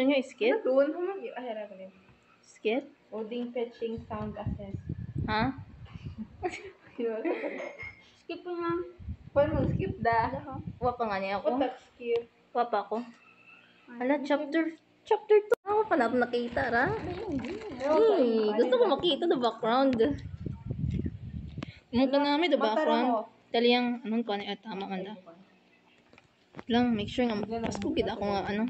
Can you skip? Doon, ahera ko din. Skip? Loading fetching sound assess. Ha? Skip ko nga. Paano mo skip da? Wapa nga niya ako. What skip? Wapa ako. Hala, chapter 2. Ako pala ako nakita, ra? Hey, gusto ko makita the background. Mungkin namin the background. Taliyang, anong ko na tama man da. Lang, make sure nga, mas kugid ako nga, ano.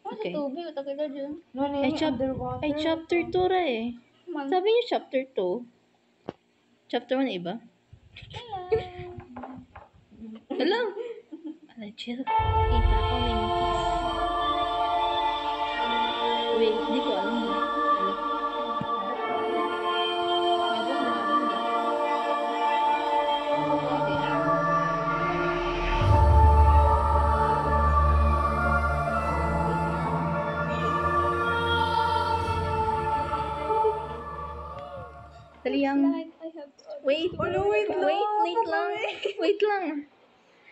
Okay. Tubig, ito kita dyan. Ay, chapter 2 ra eh. Sabi niyo chapter 2. Chapter 1 iba? Hello? Ala, chill. Kita ko may notice. Wait, di ko alam ba? Hello? Taliyang. Wait. Wait lang.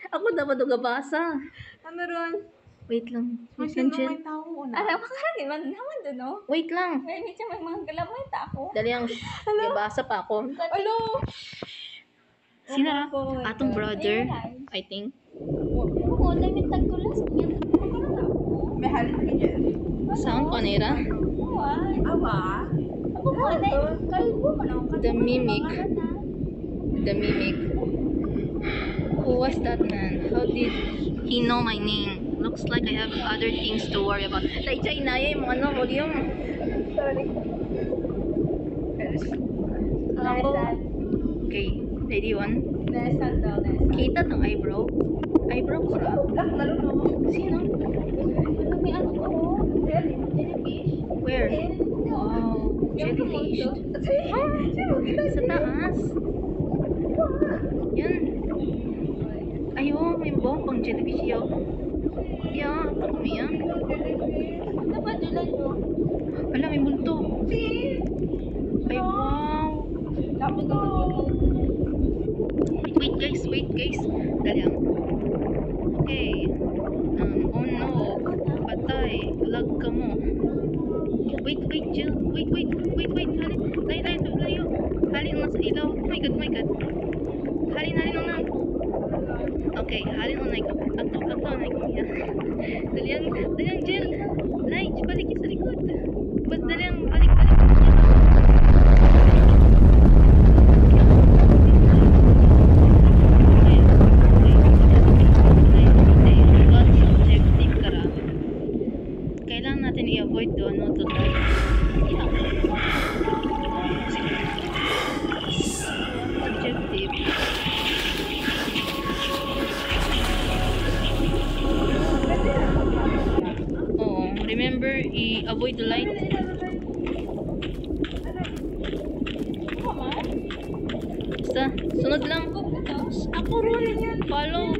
Ako dapat gabasa. Ano ron? Wait lang. Wait Sino lang, chill. may tao na? Alam ko nga, naman doon, no? Wait lang. May medyo may mga galamay ako. Taliyang, gabasa pa ako. Hello? Sino na? Atong brother, I think. Oo, limit tagkulas. May halip ka dyan. Saan ko nila? Awa? Ako ko na, kalbo ko na. The Mimic. The Mimic. Who was that man? How did he know my name? Looks like I have other things to worry about. Like, inaya yung mga volume. Sorry. Okay, ready one. Nesan daw, nesan. Kita tong eyebrow. Eyebrow ko ra. Black na rin ako. Sino? Ano may ano ko? Jellyfish? Where? Wow, jellyfish. Sa taas. Yan. Ayo, may buong pang jellyfish yun. Yeah, ito kami yan. Ano ba dulan mo? Wala, may multo. Ay, wow. Wait guys. Dali lang. Okay. Oh no. Patay. Lag ka mo. Wait, Jill. Wait. Halin. Layo. Halin na sa ilaw. Oh my god. Halin na. Okay, halin on like ato like yan. Daliang Jill. Lay, balik sa likod. Bas daliang balik. Kailangan natin i-avoid doon, no, to objective. Oo, remember, i-avoid the light. Basta, sunod lang. Ako ron, follow.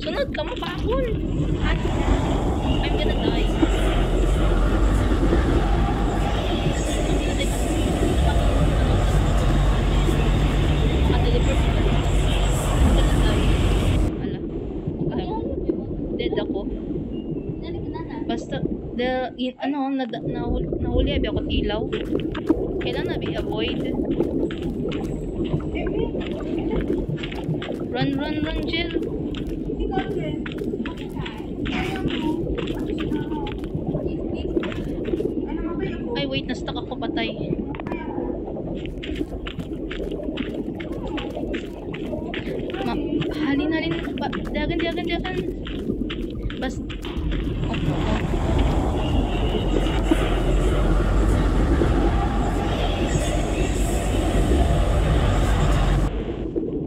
Sunod ka mo pa ako. I'm gonna die. Dead ako. Basta, nahuli abi ako ilaw. Kailangan abi avoid. Run, Jill. Ay, wait, na-stuck ako, patay. Halin. Dagan. Bas.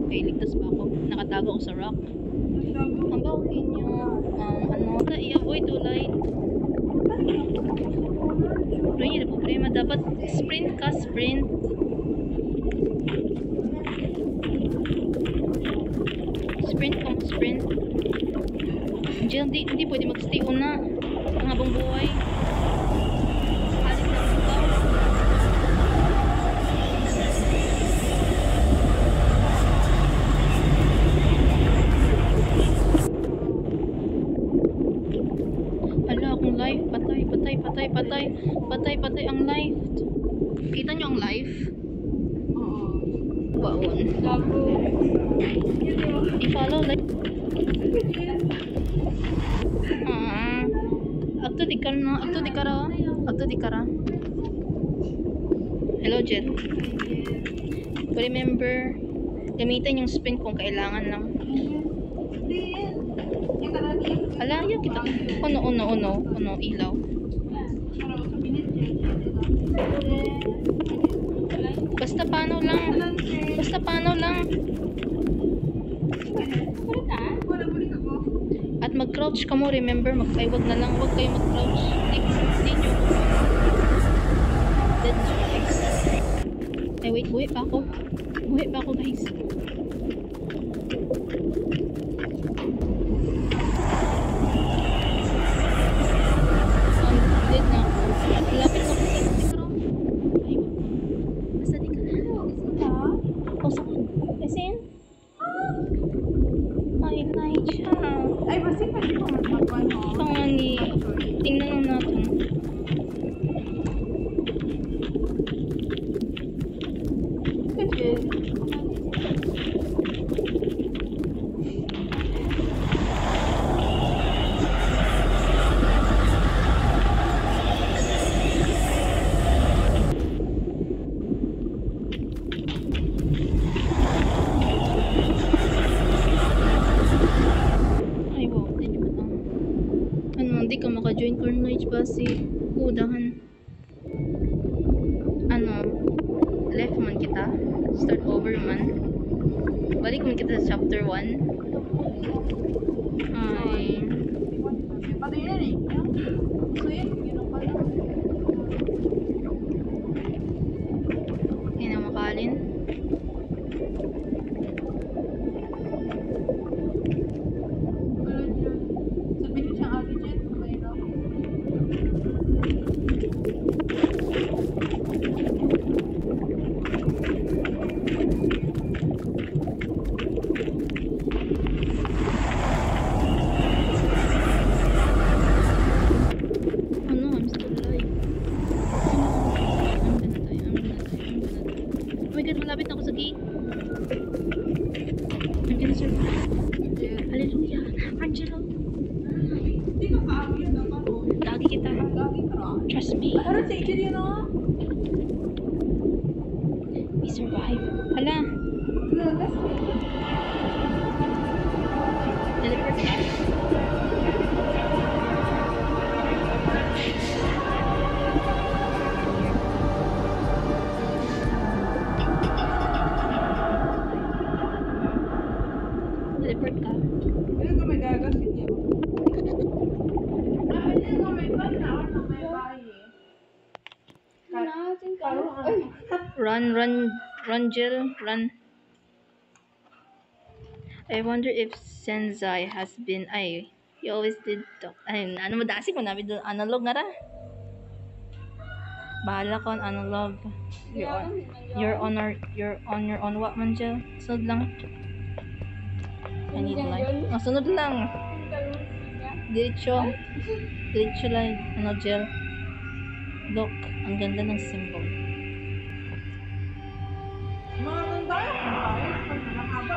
Okay, ligtas pa ako. Nakatago ako sa rock. Ang gawin nyo, i-avoid to light. Pero yun yung problema. Dapat sprint ka. Sprint. Jill, hindi pwede mag-stay una. Ang habang buhay. Halit na ikaw. Hala, akong life. Baon. Gago. I-follow like. Ato di ka na. Ato di ka ra. Ato di ka ra. Hello, Jet. Remember, gamitin yung spin kung kailangan lang. Alaya kita. Uno, ilaw. Basta paano lang. At mag-crouch ka mo, remember, wag na lang, wag kayo mag-crouch. Hindi nyo. Dead na, guys. Ay, wait, buhi pa ako, guys. Dead na ako. Lapit na ako sa mikro. Ay, basta di ka na. Oh, sa Asin? Ay, Naija. Ay, basta ka dito magpapal mo. Pangani. Tingnan lang natin. Kasi, Ay, wow. Hindi ba ito? Ano, hindi ka maka-join Carnage ba si Udahan? Ano, left man kita. Start over man. Balik man kita sa chapter 1. Ay, pato yan eh. So yun, yun ang pala. hindi na makalin. Sabihin siyang agent, mayroon. Ano, I'm still alive. I'm gonna die. Oh my god, malapit na ako sa gate. I'm gonna survive. Hallelujah. Angelo. Hindi ka kaagyan na ako. Lagi kita. Lagi ka ra. Trust me. Ano sa agent yun ah? We survive. Hala. Teleport ka. Teleport ka. Hindi ka may gagasin niya. Hindi ka may panaw na may bahay eh. Natin ka. Run, Jill, run. I wonder if Senzai has been, he always did talk. Ay, ano mo, dasi ko namin doon, analog nga ra. Bahala ko ang analog. You're on your own, what man, Jill? Sunod lang. I need light. Oh, sunod lang. Diretso lang, Jill. Look, ang ganda ng symbol. Mga nandaya kung bahay. Pag nakahaba,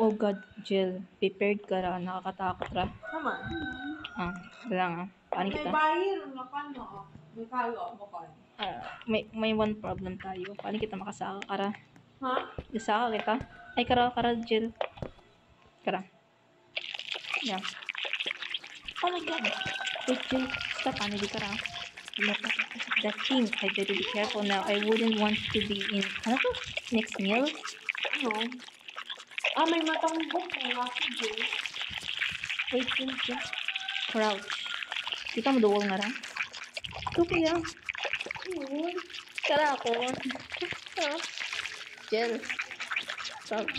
Oh God, Jill, prepared ka ra, nakakatakot ra. naman. Wala nga. Paano May kita? bahay rin na kano. May kayo mo kan. May one problem tayo. Paano kita makasaka ka ra? Ha? Gasaka kita? Ay, kara, Jill. Kara. Yeah. Oh my God. Wait, Jill. Stop, paano di kara? Look at that thing. I better be careful now. I wouldn't want to be in, ano to? Next meal? Ano? May matang book ng laki Jill. Wait, Jill. Crouch. Kita mo duwal nga ra? Ito kuya. Kara ako. Jill. Crouch.